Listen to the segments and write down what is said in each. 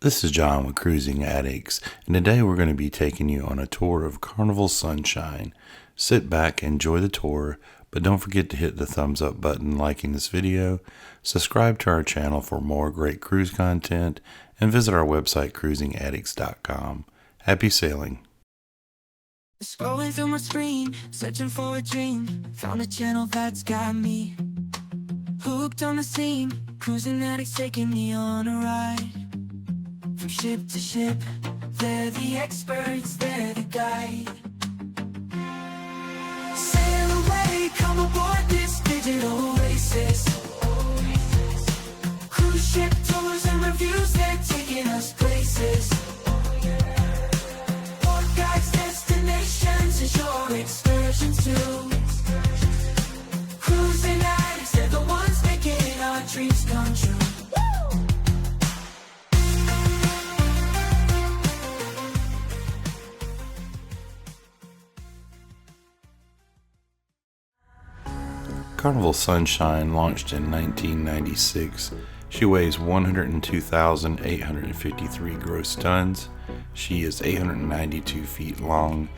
This is John with Cruising Addicts, and today we're going to be taking you on a tour of Carnival Sunshine. Sit back, enjoy the tour, but don't forget to hit the thumbs up button liking this video, subscribe to our channel for more great cruise content, and visit our website cruisingaddicts.com. Happy sailing! Scrolling through my screen, searching for a dream. Found a channel that's got me hooked on the scene. Cruising addicts taking me on a ride. From ship to ship, they're the experts, they're the guide. Sail away, come aboard this digital oasis. Cruise ship tours and reviews, they're taking us places. Port guides, destinations, and shore excursions too. Cruising addicts, they're the ones making our dreams come true. Carnival Sunshine launched in 1996. She weighs 102,853 gross tons. She is 892 feet long.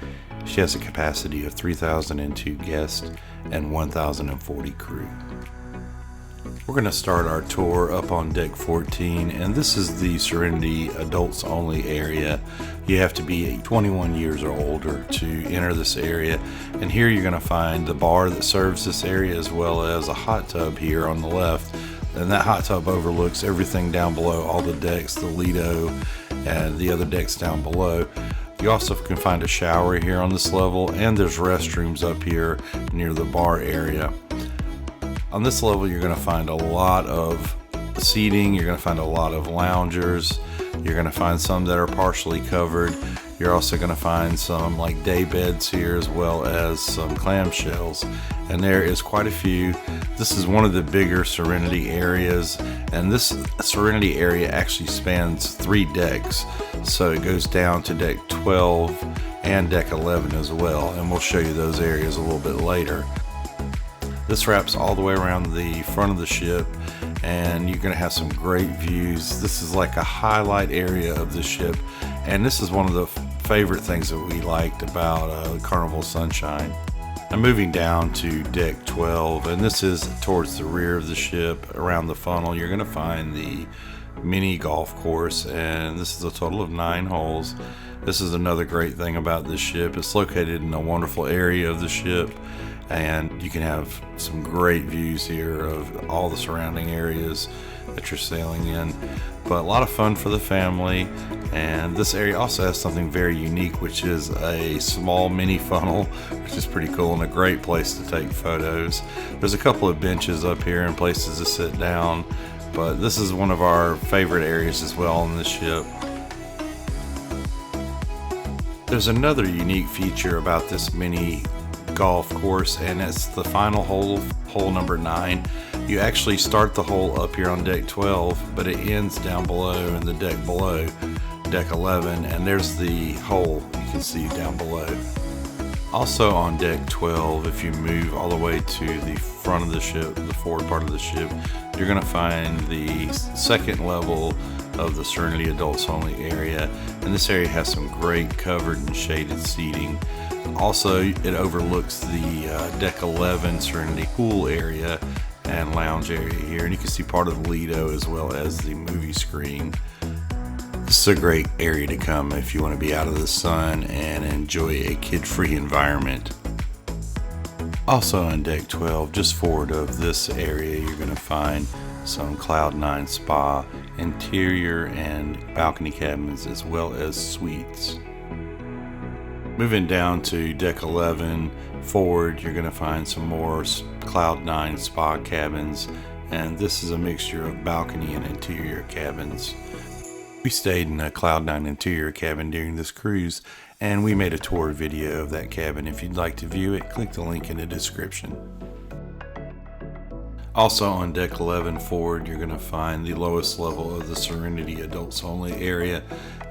She has a capacity of 3,002 guests and 1,040 crew. We're going to start our tour up on deck 14, and this is the Serenity Adults-Only area. You have to be 21 years or older to enter this area, and here you're going to find the bar that serves this area as well as a hot tub here on the left, and that hot tub overlooks everything down below, all the decks, the Lido and the other decks down below. You also can find a shower here on this level, and there's restrooms up here near the bar area. On this level, you're going to find a lot of seating. You're going to find a lot of loungers. You're going to find some that are partially covered. You're also going to find some like day beds here as well as some clamshells. And there is quite a few. This is one of the bigger Serenity areas. And this Serenity area actually spans 3 decks. So it goes down to deck 12 and deck 11 as well. And we'll show you those areas a little bit later. This wraps all the way around the front of the ship, and you're going to have some great views. This is like a highlight area of the ship, and this is one of the favorite things that we liked about Carnival Sunshine. I'm moving down to deck 12, and this is towards the rear of the ship. Around the funnel, you're going to find the mini golf course, and this is a total of 9 holes. This is another great thing about this ship. It's located in a wonderful area of the ship, and you can have some great views here of all the surrounding areas that you're sailing in. But a lot of fun for the family, and this area also has something very unique, which is a small mini funnel, which is pretty cool and a great place to take photos. There's a couple of benches up here and places to sit down, but this is one of our favorite areas as well on the ship. There's another unique feature about this mini golf course, and it's the final hole number 9. You actually start the hole up here on deck 12, but it ends down below in the deck below, deck 11, and there's the hole you can see down below. Also on deck 12, if you move all the way to the front of the ship, the forward part of the ship, you're going to find the second level of the Serenity Adults Only area, and this area has some great covered and shaded seating. Also, it overlooks the deck 11 Serenity pool area and lounge area here, and you can see part of the Lido as well as the movie screen. This is a great area to come if you want to be out of the sun and enjoy a kid-free environment. Also on deck 12, just forward of this area, you're going to find some Cloud9 spa, interior and balcony cabins, as well as suites. Moving down to deck 11 forward, you're going to find some more Cloud9 spa cabins, and this is a mixture of balcony and interior cabins. We stayed in a Cloud9 interior cabin during this cruise, and we made a tour video of that cabin. If you'd like to view it, click the link in the description. Also on deck 11 forward, you're going to find the lowest level of the Serenity Adults Only area,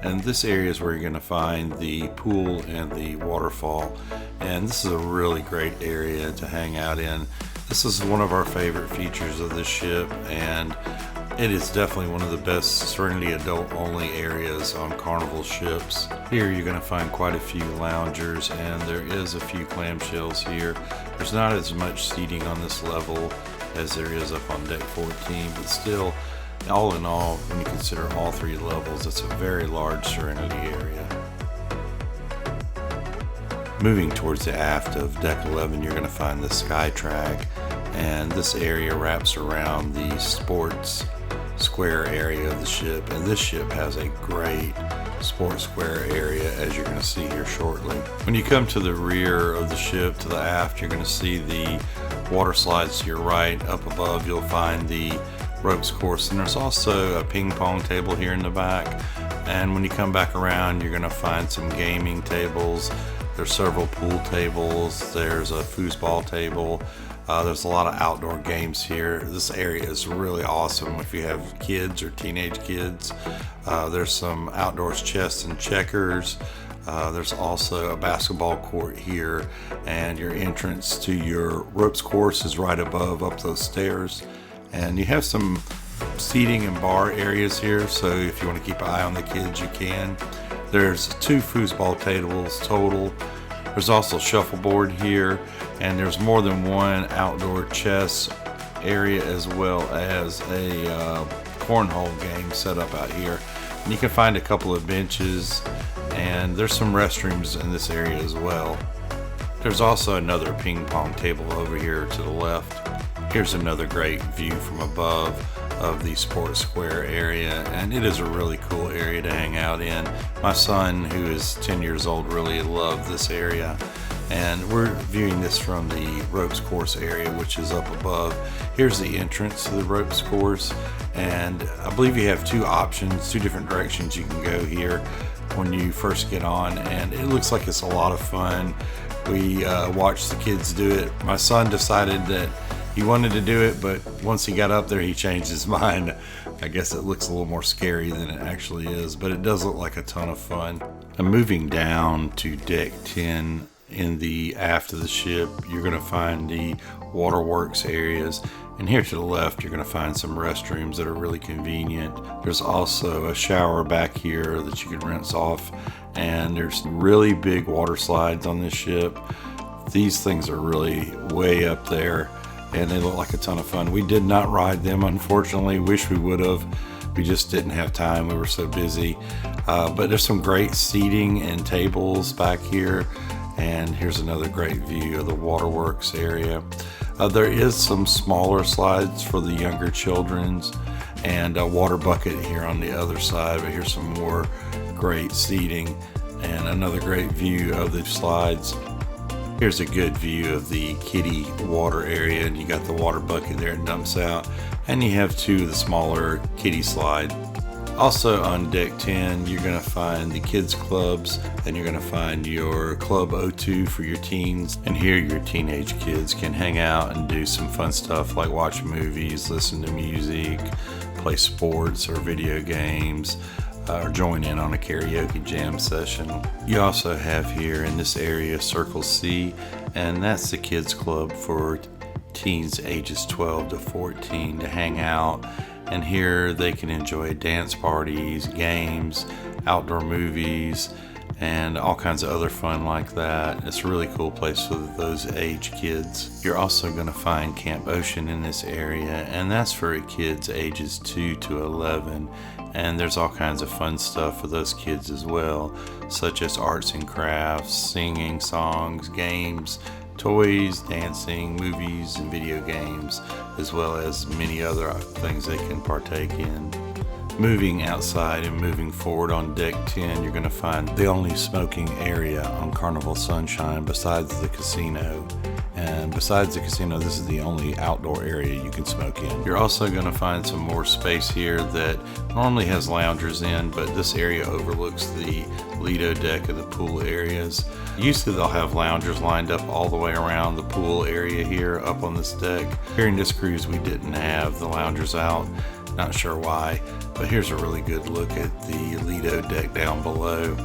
and this area is where you're going to find the pool and the waterfall, and this is a really great area to hang out in. This is one of our favorite features of the ship, and It is definitely one of the best Serenity Adult-Only areas on Carnival ships. Here you're going to find quite a few loungers, and there is a few clamshells here. There's not as much seating on this level as there is up on deck 14, but still, all in all, when you consider all three levels, it's a very large Serenity area. Moving towards the aft of deck 11, you're going to find the Sky Track, and this area wraps around the sports square area of the ship, and this ship has a great sports square area, as you're going to see here shortly. When you come to the rear of the ship, to the aft, you're going to see the water slides to your right. Up above you'll find the ropes course, and there's also a ping pong table here in the back. And when you come back around, you're going to find some gaming tables. There's several pool tables, there's a foosball table. There's a lot of outdoor games here. This area is really awesome if you have kids or teenage kids. There's some outdoors chess and checkers. There's also a basketball court here, and your entrance to your ropes course is right above up those stairs. And you have some seating and bar areas here, so if you want to keep an eye on the kids, you can. There's 2 foosball tables total. There's also shuffleboard here, and there's more than one outdoor chess area, as well as a cornhole game set up out here. And you can find a couple of benches, and there's some restrooms in this area as well. There's also another ping pong table over here to the left. Here's another great view from above of the sports square area, and it is a really cool area to hang out in. My son, who is 10 years old, really loved this area, and we're viewing this from the ropes course area, which is up above. Here's the entrance to the ropes course, and I believe you have 2 options, 2 different directions you can go here when you first get on, and it looks like it's a lot of fun. We watched the kids do it. My son decided that he wanted to do it, but once he got up there, he changed his mind. I guess it looks a little more scary than it actually is, but it does look like a ton of fun. And moving down to deck 10 in the aft of the ship, you're going to find the Waterworks areas. And here to the left, you're going to find some restrooms that are really convenient. There's also a shower back here that you can rinse off. And there's really big water slides on this ship. These things are really way up there, and they look like a ton of fun. We did not ride them, unfortunately. Wish we would have. We just didn't have time. We were so busy. But there's some great seating and tables back here. And here's another great view of the Waterworks area. There is some smaller slides for the younger children's, and a water bucket here on the other side. But here's some more great seating and another great view of the slides. Here's a good view of the kiddie water area, and you got the water bucket there it dumps out, and you have 2 of the smaller kiddie slide. Also on deck 10, you're going to find the kids clubs, and you're going to find your Club O2 for your teens, and here your teenage kids can hang out and do some fun stuff like watch movies, listen to music, play sports or video games, or join in on a karaoke jam session. You also have here in this area Circle C, and that's the kids club for teens ages 12 to 14 to hang out, and here they can enjoy dance parties, games, outdoor movies, and all kinds of other fun like that. It's a really cool place for those age kids. You're also going to find Camp Ocean in this area, and that's for kids ages 2 to 11. And there's all kinds of fun stuff for those kids as well, such as arts and crafts, singing, songs, games, toys, dancing, movies, and video games, as well as many other things they can partake in. Moving outside and moving forward on deck 10, you're going to find the only smoking area on Carnival Sunshine besides the casino. And besides the casino, this is the only outdoor area you can smoke in. You're also going to find some more space here that normally has loungers in, but this area overlooks the Lido deck of the pool areas. Usually they'll have loungers lined up all the way around the pool area here up on this deck. During this cruise, we didn't have the loungers out. Not sure why, but here's a really good look at the Lido deck down below.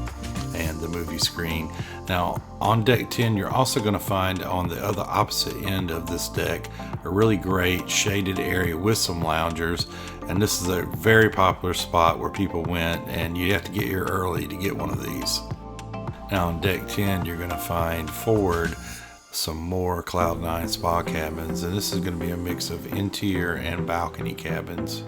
and the movie screen. Now on deck 10, you're also going to find on the other opposite end of this deck a really great shaded area with some loungers, and this is a very popular spot where people went, and you have to get here early to get one of these. Now on deck 10, you're going to find forward some more Cloud9 spa cabins, and this is going to be a mix of interior and balcony cabins.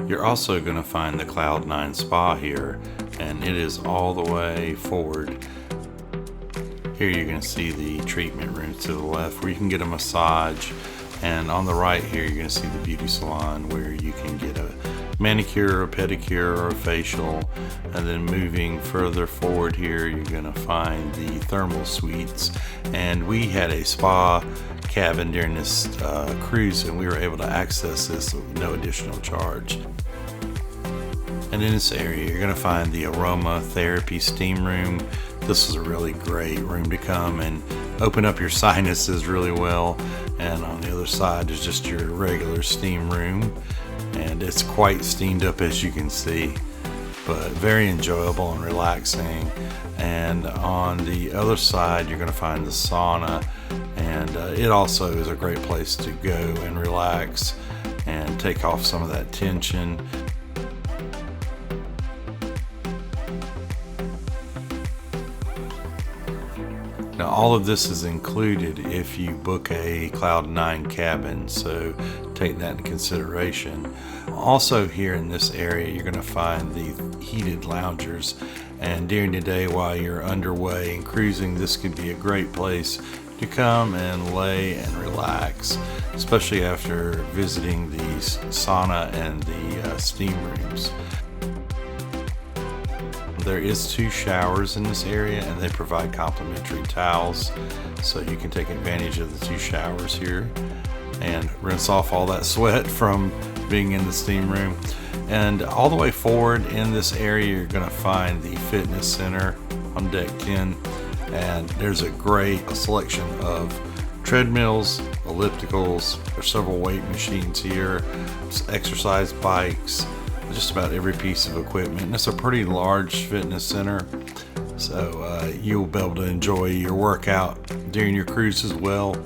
You're also going to find the Cloud9 spa here, and it is all the way forward. Here you're going to see the treatment rooms to the left where you can get a massage, and on the right here you're going to see the beauty salon where you can get a manicure, a pedicure, or a facial. And then moving further forward here, you're going to find the thermal suites, and we had a spa cabin during this cruise, and we were able to access this with no additional charge. And in this area you're going to find the aroma therapy steam room. This is a really great room to come and open up your sinuses really well. And on the other side is just your regular steam room, and it's quite steamed up, as you can see, but very enjoyable and relaxing. And on the other side you're going to find the sauna, and it also is a great place to go and relax and take off some of that tension. Now all of this is included if you book a Cloud9 cabin, so take that into consideration. Also here in this area you're going to find the heated loungers, and during the day while you're underway and cruising, this could be a great place to come and lay and relax, especially after visiting the sauna and the steam rooms. There is 2 showers in this area, and they provide complimentary towels, so you can take advantage of the 2 showers here and rinse off all that sweat from being in the steam room. And all the way forward in this area you're going to find the fitness center on deck 10, and there's a great selection of treadmills, ellipticals, there's several weight machines here, exercise bikes, just about every piece of equipment. And it's a pretty large fitness center, so you'll be able to enjoy your workout during your cruise as well.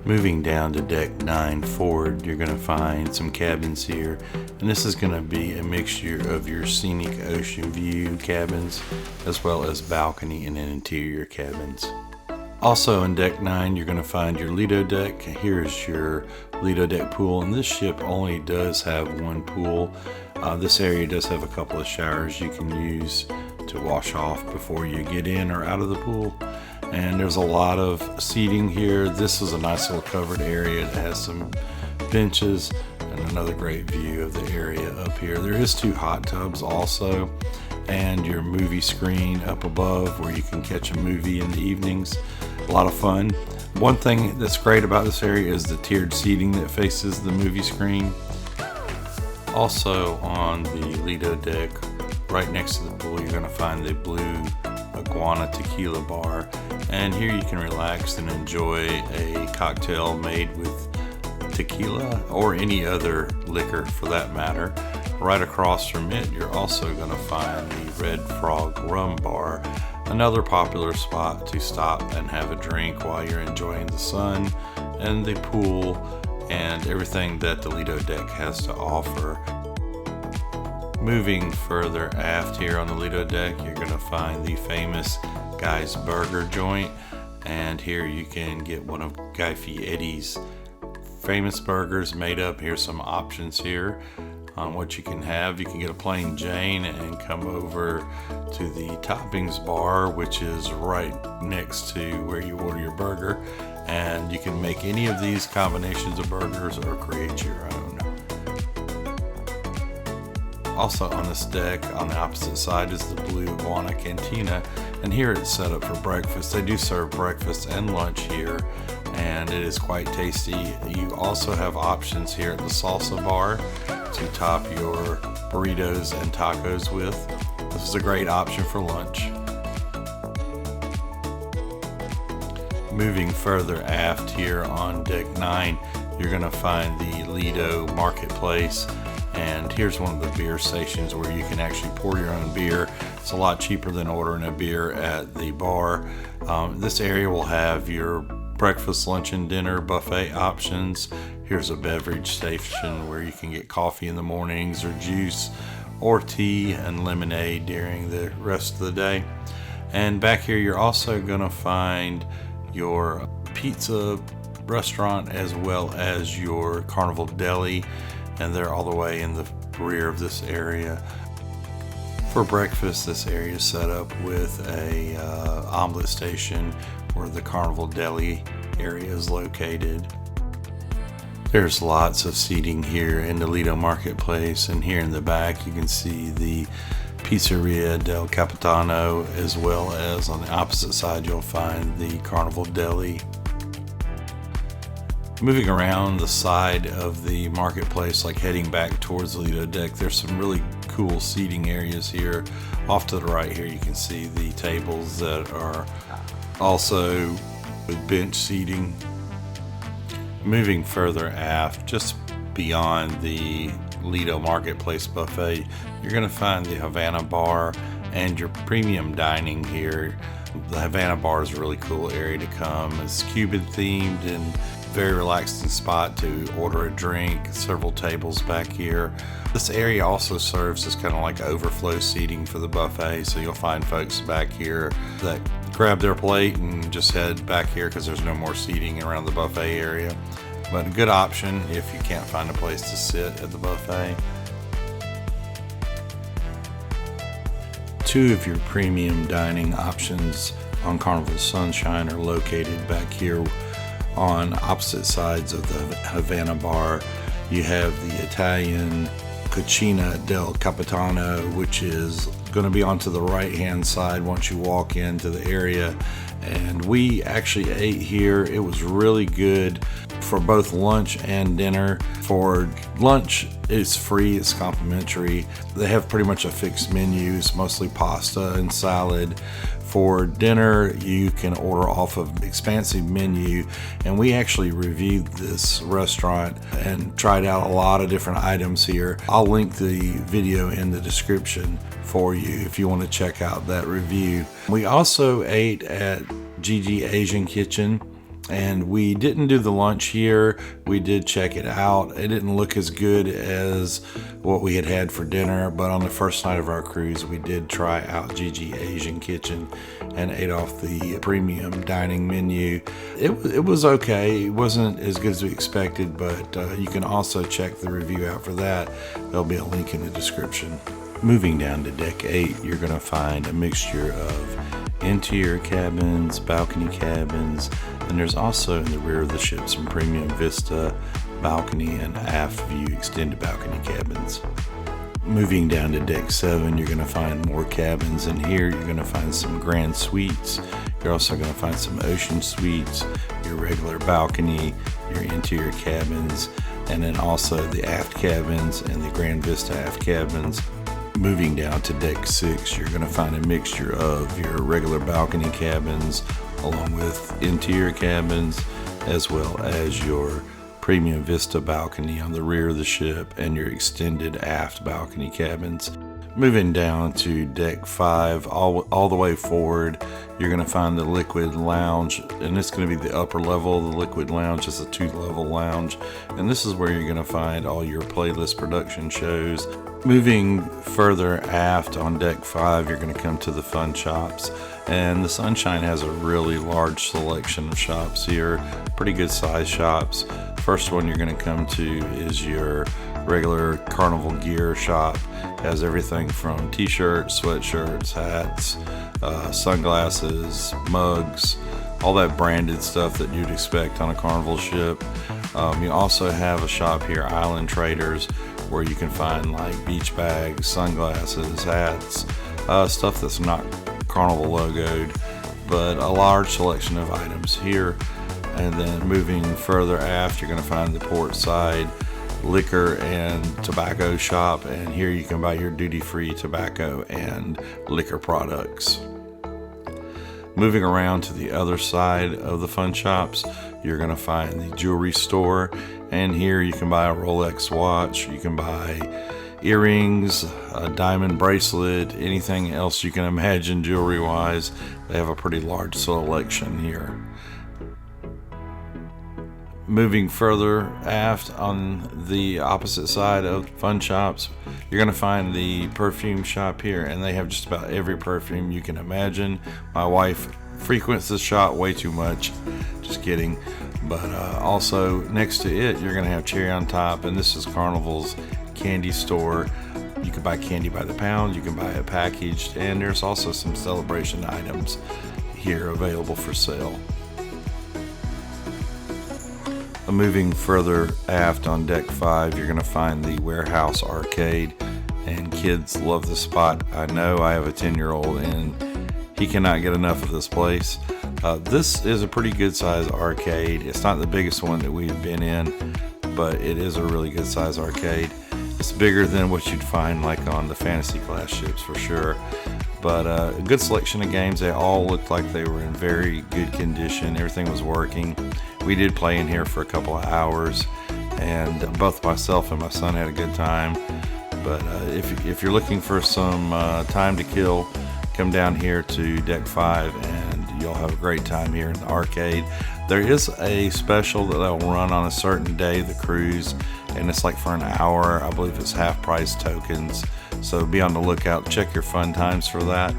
Moving down to deck 9 forward, you're going to find some cabins here, and this is going to be a mixture of your scenic ocean view cabins as well as balcony and interior cabins. Also on deck 9 you're going to find your Lido deck. Here's your Lido deck pool, and this ship only does have one pool. This area does have a couple of showers you can use to wash off before you get in or out of the pool. And there's a lot of seating here. This is a nice little covered area that has some benches and another great view of the area up here. There is 2 hot tubs also, and your movie screen up above where you can catch a movie in the evenings. A lot of fun. One thing that's great about this area is the tiered seating that faces the movie screen. Also on the Lido deck, right next to the pool, you're going to find the blue Iguana Tequila Bar, and here you can relax and enjoy a cocktail made with tequila or any other liquor for that matter. Right across from it you're also going to find the Red Frog Rum Bar, another popular spot to stop and have a drink while you're enjoying the sun and the pool and everything that the Lido deck has to offer. Moving further aft here on the Lido deck, you're going to find the famous Guy's Burger joint, and here you can get one of Guy Fieri's famous burgers made up. Here's some options here on what you can have. You can get a plain Jane and come over to the toppings bar, which is right next to where you order your burger, and you can make any of these combinations of burgers or create your own. Also on this deck on the opposite side is the blue Iguana Cantina, and here it's set up for breakfast. They do serve breakfast and lunch here, and it is quite tasty. You also have options here at the salsa bar to top your burritos and tacos with. This is a great option for lunch. Moving further aft here on deck 9, you're going to find the Lido Marketplace, And here's one of the beer stations where you can actually pour your own beer. It's a lot cheaper than ordering a beer at the bar. This area will have your breakfast, lunch, and dinner buffet options. Here's a beverage station where you can get coffee in the mornings, or juice, or tea and lemonade during the rest of the day. And back here you're also going to find your pizza restaurant as well as your Carnival Deli, and they're all the way in the rear of this area. For breakfast, this area is set up with a omelet station where the Carnival Deli area is located. There's lots of seating here in the Lido Marketplace, and here in the back you can see the Pizzeria del Capitano, as well as on the opposite side you'll find the Carnival Deli. Moving around the side of the marketplace, like heading back towards the Lido deck, there's some really cool seating areas here. Off to the right here you can see the tables that are also with bench seating. Moving further aft, just beyond the Lido Marketplace Buffet, you're going to find the Havana Bar and your premium dining here. The Havana Bar is a really cool area to come. It's Cuban themed and very relaxing spot to order a drink. Several tables back here. This area also serves as kind of like overflow seating for the buffet, so you'll find folks back here that grab their plate and just head back here because there's no more seating around the buffet area. But a good option if you can't find a place to sit at the buffet. Two of your premium dining options on Carnival Sunshine are located back here on opposite sides of the Havana Bar. You have the Italian Cucina del Capitano, which is going to be onto the right hand side once you walk into the area, and we actually ate here. It was really good for both lunch and dinner. For lunch, it's free, it's complimentary. They have pretty much a fixed menu. It's mostly pasta and salad. For dinner, you can order off of an expansive menu, and we actually reviewed this restaurant and tried out a lot of different items here. I'll link the video in the description for you if you want to check out that review. We also ate at JiJi Asian Kitchen, and we didn't do the lunch here. We did check it out. It didn't look as good as what we had for dinner, but on the first night of our cruise we did try out JiJi Asian Kitchen and ate off the premium dining menu. It was okay. It wasn't as good as we expected, but you can also check the review out for that. There'll be a link in the description. Moving down to deck 8, you're going to find a mixture of interior cabins, balcony cabins, and there's also in the rear of the ship some premium vista, balcony, and aft view extended balcony cabins. Moving down to deck 7, you're going to find more cabins, and here you're going to find some grand suites. You're also going to find some ocean suites, your regular balcony, your interior cabins, and then also the aft cabins and the grand vista aft cabins. Moving down to deck 6, you're going to find a mixture of your regular balcony cabins along with interior cabins, as well as your premium vista balcony on the rear of the ship and your extended aft balcony cabins. Moving down to deck 5, all the way forward, you're going to find the Liquid Lounge, and it's going to be the upper level of the Liquid Lounge. It's a 2-level lounge, and this is where you're going to find all your playlist production shows. Moving further aft on deck 5, you're going to come to the fun shops, and the Sunshine has a really large selection of shops here, pretty good size shops. First one you're going to come to is your regular Carnival gear shop. It has everything from t-shirts, sweatshirts, hats, sunglasses, mugs, all that branded stuff that you'd expect on a Carnival ship. You also have a shop here, Island Traders, where you can find like beach bags, sunglasses, hats, stuff that's not Carnival logoed, but a large selection of items here. And then moving further aft, you're going to find the port side liquor and tobacco shop, and here you can buy your duty-free tobacco and liquor products. Moving around to the other side of the fun shops, you're going to find the jewelry store, and here you can buy a Rolex watch, you can buy earrings, a diamond bracelet, anything else you can imagine jewelry wise. They have a pretty large selection here. Moving further aft on the opposite side of fun shops, you're going to find the perfume shop here, and they have just about every perfume you can imagine. My wife frequents this shop way too much, just kidding. But also next to it, you're going to have Cherry on Top, and this is Carnival's candy store. You can buy candy by the pound, you can buy it packaged, and there's also some celebration items here available for sale. Moving further aft on deck 5, you're going to find the Warehouse Arcade, and kids love this spot. I know, I have a 10-year-old and he cannot get enough of this place. This is a pretty good size arcade. It's not the biggest one that we've been in, but it is a really good size arcade. It's bigger than what you'd find like on the fantasy class ships for sure. But a good selection of games. They all looked like they were in very good condition. Everything was working. We did play in here for a couple of hours, and both myself and my son had a good time. But if you're looking for some time to kill, come down here to deck 5 and you'll have a great time here in the arcade. There is a special that they'll run on a certain day, the cruise, and it's like for an hour. I believe it's half price tokens, so be on the lookout. Check your fun times for that.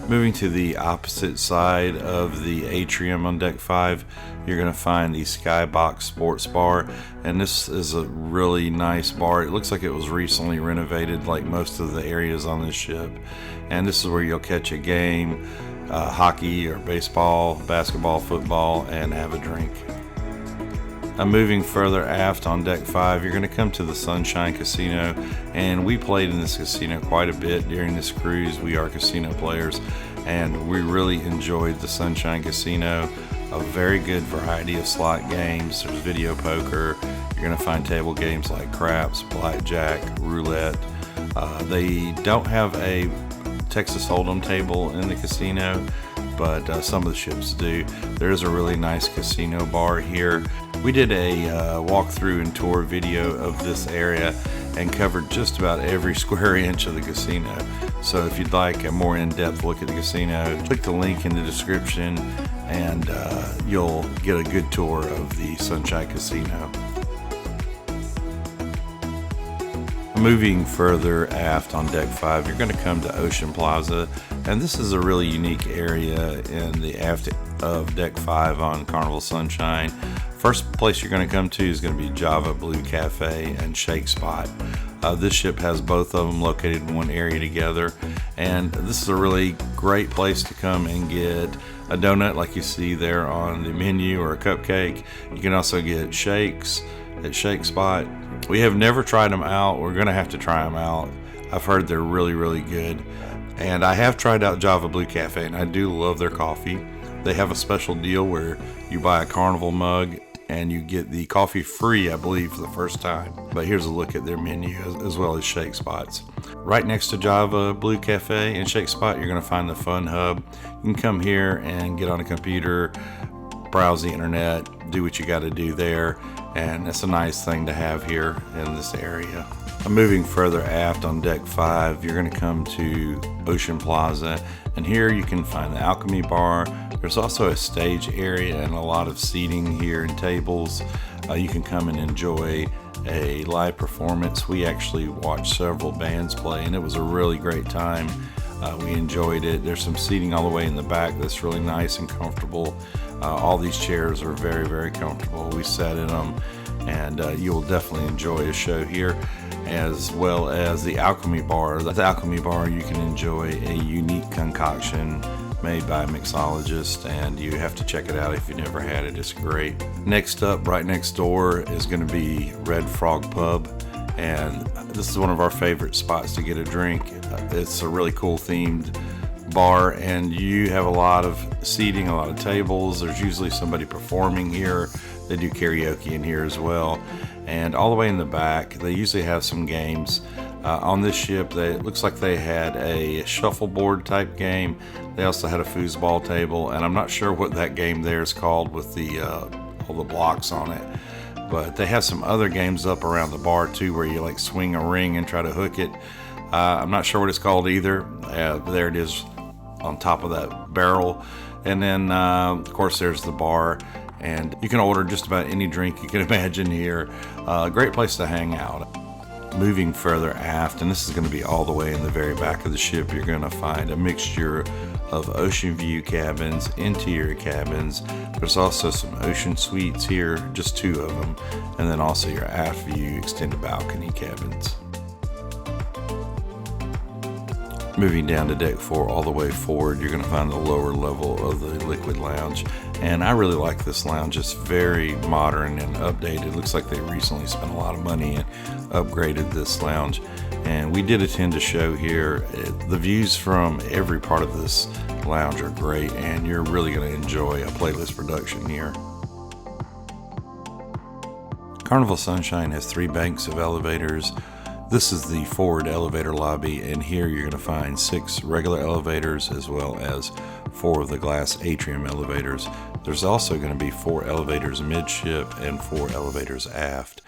Moving to the opposite side of the Atrium on deck 5, you're going to find the Skybox Sports Bar, and this is a really nice bar. It looks like it was recently renovated like most of the areas on this ship, and this is where you'll catch a game, hockey or baseball, basketball, football, and have a drink. Moving further aft on deck 5, you're going to come to the Sunshine Casino, and we played in this casino quite a bit during this cruise. We are casino players, and we really enjoyed the Sunshine Casino. A very good variety of slot games. There's video poker. You're going to find table games like craps, blackjack, roulette. They don't have a Texas Hold'em table in the casino, but some of the ships do. There's a really nice casino bar here. We did a walkthrough and tour video of this area and covered just about every square inch of the casino. So if you'd like a more in-depth look at the casino, click the link in the description and you'll get a good tour of the Sunshine Casino. Moving further aft on deck 5, you're going to come to Ocean Plaza, and this is a really unique area in the aft of deck 5 on Carnival Sunshine. First place you're going to come to is going to be Java Blue Cafe and Shake Spot. This ship has both of them located in one area together, and this is a really great place to come and get a donut like you see there on the menu, or a cupcake. You can also get shakes at Shake Spot. We have never tried them out. We're going to have to try them out. I've heard they're really, really good. And I have tried out Java Blue Cafe, and I do love their coffee. They have a special deal where you buy a Carnival mug and you get the coffee free, I believe, for the first time. But here's a look at their menu as well as Shake Spots. Right next to Java Blue Cafe and Shake Spot, you're going to find the Fun Hub. You can come here and get on a computer, browse the internet, do what you got to do there, and it's a nice thing to have here in this area. Moving further aft on deck 5, you're going to come to Ocean Plaza, and here you can find the Alchemy Bar. There's also a stage area and a lot of seating here and tables. You can come and enjoy a live performance. We actually watched several bands play, and it was a really great time. We enjoyed it. There's some seating all the way in the back that's really nice and comfortable. All these chairs are very, very comfortable. We sat in them, and you will definitely enjoy a show here, as well as the Alchemy Bar. At the Alchemy Bar, you can enjoy a unique concoction made by a mixologist, and you have to check it out if you've never had it. It's great. Next up, right next door, is going to be Red Frog Pub, and this is one of our favorite spots to get a drink. It's a really cool themed bar, and you have a lot of seating, a lot of tables. There's usually somebody performing here. They do karaoke in here as well. And all the way in the back, they usually have some games. On this ship, it looks like they had a shuffleboard type game. They also had a foosball table, and I'm not sure what that game there is called with the all the blocks on it. But they have some other games up around the bar too, where you like swing a ring and try to hook it. I'm not sure what it's called either. There it is on top of that barrel. And then of course there's the bar, and you can order just about any drink you can imagine here. A great place to hang out. Moving further aft, and this is going to be all the way in the very back of the ship, you're going to find a mixture of ocean view cabins, interior cabins. There's also some ocean suites here, just 2 of them, and then also your aft view extended balcony cabins. Moving down to deck 4 all the way forward, you're going to find the lower level of the liquid lounge, and I really like this lounge. It's very modern and updated. It looks like they recently spent a lot of money and upgraded this lounge, and we did attend a show here. The views from every part of this lounge are great, and you're really going to enjoy a playlist production here. Carnival Sunshine has 3 banks of elevators. This is the forward elevator lobby, and here you're going to find 6 regular elevators as well as 4 of the glass Atrium elevators. There's also going to be 4 elevators midship and 4 elevators aft.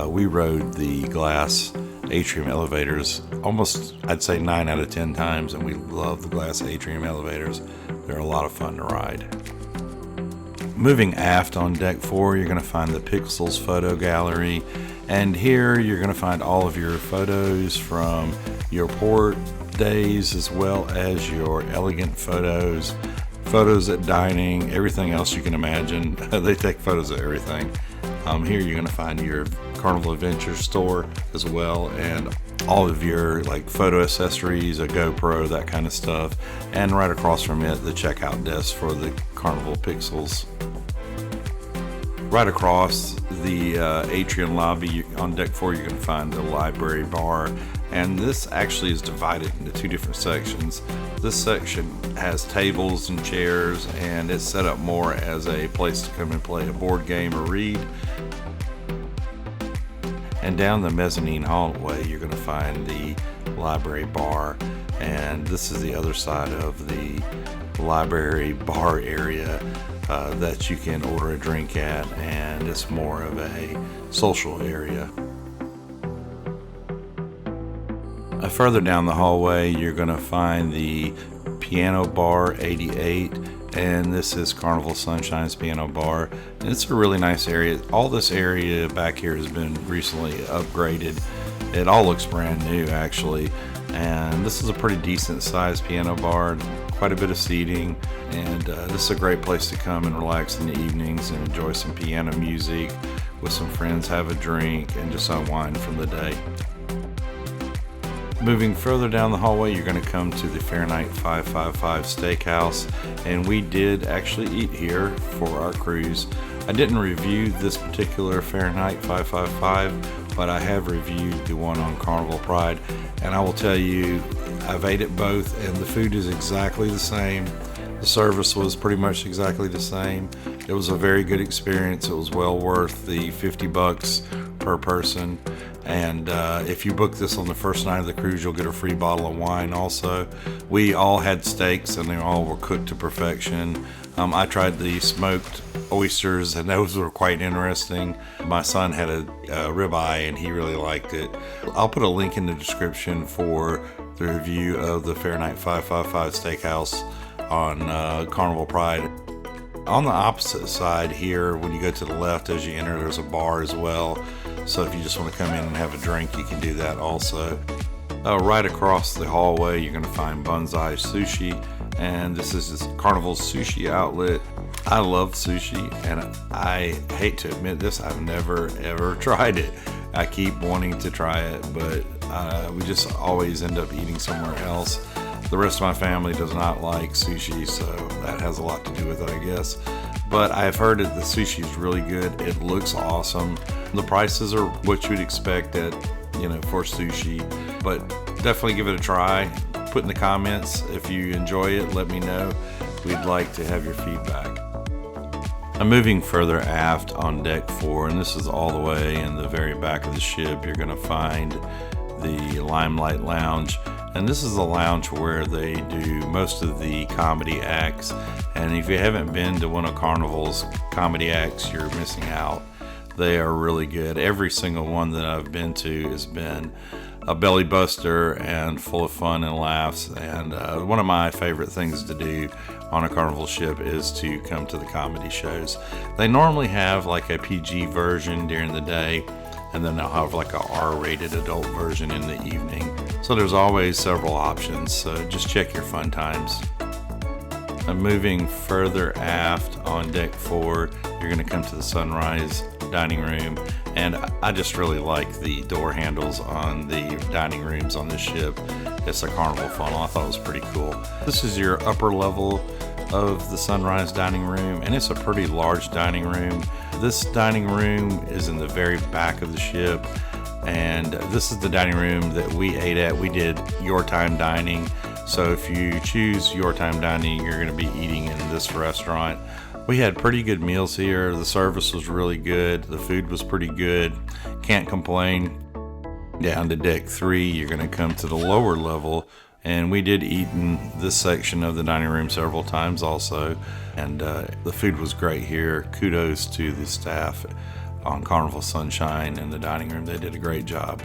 We rode the glass Atrium elevators almost, I'd say 9 out of 10 times, and we love the glass Atrium elevators. They're a lot of fun to ride. Moving aft on deck 4, you're going to find the Pixels photo gallery, and here you're going to find all of your photos from your port days as well as your elegant photos at dining, everything else you can imagine. They take photos of everything. Here you're going to find your Carnival Adventures store as well, and all of your like photo accessories, a GoPro, that kind of stuff, and right across from it the checkout desk for the Carnival Pixels. Right across the Atrium lobby on deck 4, you're going to find the library bar, and this actually is divided into 2 different sections. This section has tables and chairs, and it's set up more as a place to come and play a board game or read. And down the mezzanine hallway, you're going to find the library bar, and this is the other side of the library bar area that you can order a drink at, and it's more of a social area. Further down the hallway, you're going to find the Piano Bar 88, and this is Carnival Sunshine's Piano Bar. And it's a really nice area. All this area back here has been recently upgraded. It all looks brand new actually, and this is a pretty decent sized piano bar, quite a bit of seating, and this is a great place to come and relax in the evenings and enjoy some piano music with some friends, have a drink, and just unwind from the day. Moving further down the hallway, you're going to come to the Fahrenheit 555 Steakhouse, and we did actually eat here for our cruise. I didn't review this particular Fahrenheit 555, but I have reviewed the one on Carnival Pride, and I will tell you, I've ate at both, and the food is exactly the same. The service was pretty much exactly the same. It was a very good experience. It was well worth the $50 per person. And if you book this on the first night of the cruise, you'll get a free bottle of wine also. We all had steaks, and they all were cooked to perfection. I tried the smoked oysters, and those were quite interesting. My son had a ribeye, and he really liked it. I'll put a link in the description for the review of the Fahrenheit 555 Steakhouse on Carnival Pride. On the opposite side here, when you go to the left as you enter, there's a bar as well. So if you just want to come in and have a drink, you can do that also. Right across the hallway, you're going to find Bonsai Sushi, and this is Carnival's sushi outlet. I love sushi, and I hate to admit this, I've never ever tried it. I keep wanting to try it, but we just always end up eating somewhere else. The rest of my family does not like sushi, so that has a lot to do with it, I guess. But I've heard that the sushi is really good. It looks awesome. The prices are what you'd expect at, for sushi, but definitely give it a try. Put in the comments if you enjoy it. Let me know. We'd like to have your feedback. I'm moving further aft on deck 4, and this is all the way in the very back of the ship. You're going to find the Limelight Lounge. And this is the lounge where they do most of the comedy acts. And if you haven't been to one of Carnival's comedy acts, you're missing out. They are really good. Every single one that I've been to has been a belly buster and full of fun and laughs. And one of my favorite things to do on a Carnival ship is to come to the comedy shows. They normally have like a PG version during the day, and then they'll have like a R-rated adult version in the evening. So there's always several options, so just check your fun times. And moving further aft on deck 4, you're going to come to the Sunrise dining room, and I just really like the door handles on the dining rooms on this ship. It's a Carnival funnel. I thought it was pretty cool. This is your upper level of the Sunrise dining room, and it's a pretty large dining room. This dining room is in the very back of the ship, and this is the dining room that we ate at. We did your time dining, so if you choose your time dining, you're going to be eating in this restaurant. We had pretty good meals here. The service was really good. The food was pretty good. Can't complain. Down to deck 3, you're going to come to the lower level, and we did eat in this section of the dining room several times also, and the food was great here. Kudos to the staff on Carnival Sunshine and the dining room. They did a great job.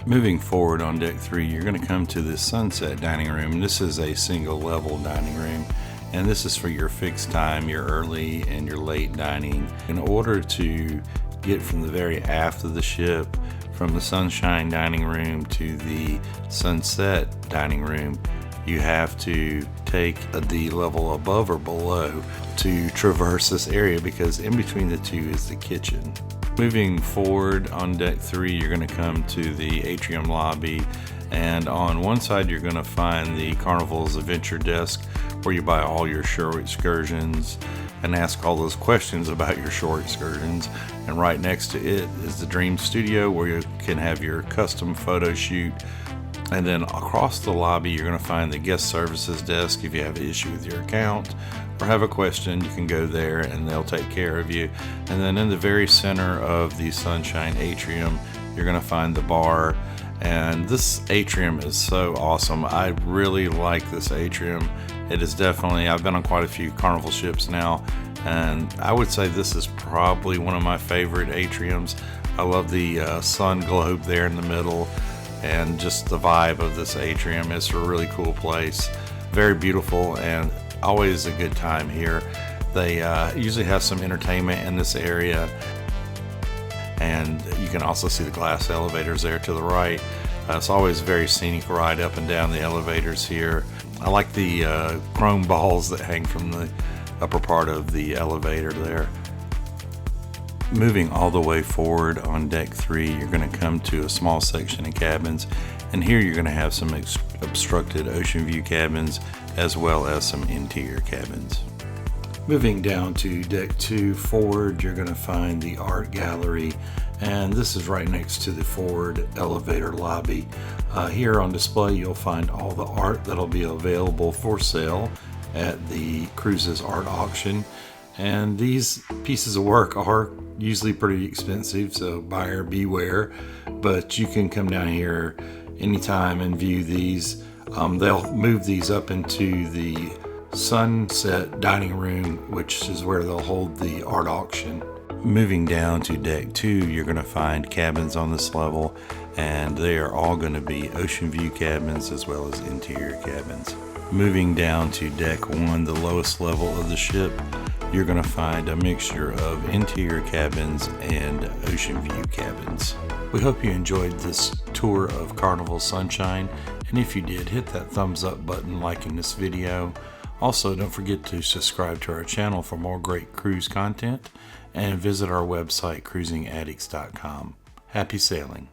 Moving forward on deck 3, you're going to come to this Sunset dining room. This is a single level dining room, and this is for your fixed time, your early and your late dining. In order to get from the very aft of the ship, from the Sunshine dining room to the Sunset dining room, you have to take the level above or below to traverse this area, because in between the two is the kitchen. Moving forward on deck 3, you're going to come to the Atrium lobby, and on one side you're going to find the Carnival's Adventure desk, where you buy all your shore excursions and ask all those questions about your shore excursions. And right next to it is the Dream Studio, where you can have your custom photo shoot. And then across the lobby, you're going to find the guest services desk. If you have an issue with your account or have a question, you can go there and they'll take care of you. And then in the very center of the Sunshine Atrium, you're going to find the bar. And this atrium is so awesome. I really like this atrium. It is definitely, I've been on quite a few Carnival ships now, and I would say this is probably one of my favorite atriums. I love the sun globe there in the middle, and just the vibe of this atrium. It's a really cool place, very beautiful, and always a good time here. They usually have some entertainment in this area, and you can also see the glass elevators there to the right. It's always a very scenic ride up and down the elevators here. I like the chrome balls that hang from the upper part of the elevator there. Moving all the way forward on deck 3, you're going to come to a small section of cabins, and here you're going to have some obstructed ocean view cabins as well as some interior cabins. Moving down to deck 2 forward, you're going to find the art gallery, and this is right next to the forward elevator lobby. Here on display you'll find all the art that'll be available for sale at the cruises art auction, and these pieces of work are usually pretty expensive, so buyer beware, but you can come down here anytime and view these. They'll move these up into the Sunset dining room, which is where they'll hold the art auction. Moving down to deck 2, you're going to find cabins on this level, and they are all going to be ocean view cabins as well as interior cabins. Moving down to deck 1, the lowest level of the ship, you're going to find a mixture of interior cabins and ocean view cabins. We hope you enjoyed this tour of Carnival Sunshine, and if you did, hit that thumbs up button liking this video. Also, don't forget to subscribe to our channel for more great cruise content, and visit our website cruisingaddicts.com. Happy sailing.